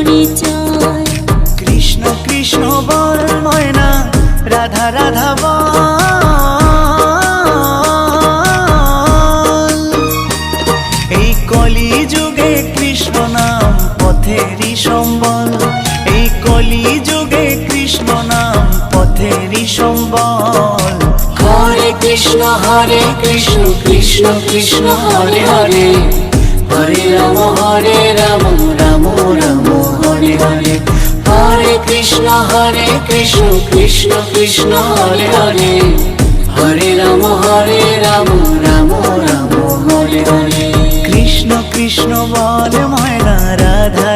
পরিচয়। কৃষ্ণ কৃষ্ণ বল ময়না, রাধা রাধা বল। এই কলি যুগে কৃষ্ণ নাম পথেরই সম্বল। এই কলি যুগে কৃষ্ণ নাম পথেরই সম্বল। হরে কৃষ্ণ কৃষ্ণ কৃষ্ণ হরে হরে, হরে রাম রাম রাম হরে হরে। হরে কৃষ্ণ কৃষ্ণ কৃষ্ণ হরে হরে, হরে রাম রাম রাম হরে হরে। কৃষ্ণ কৃষ্ণ বল ময়না, রাধা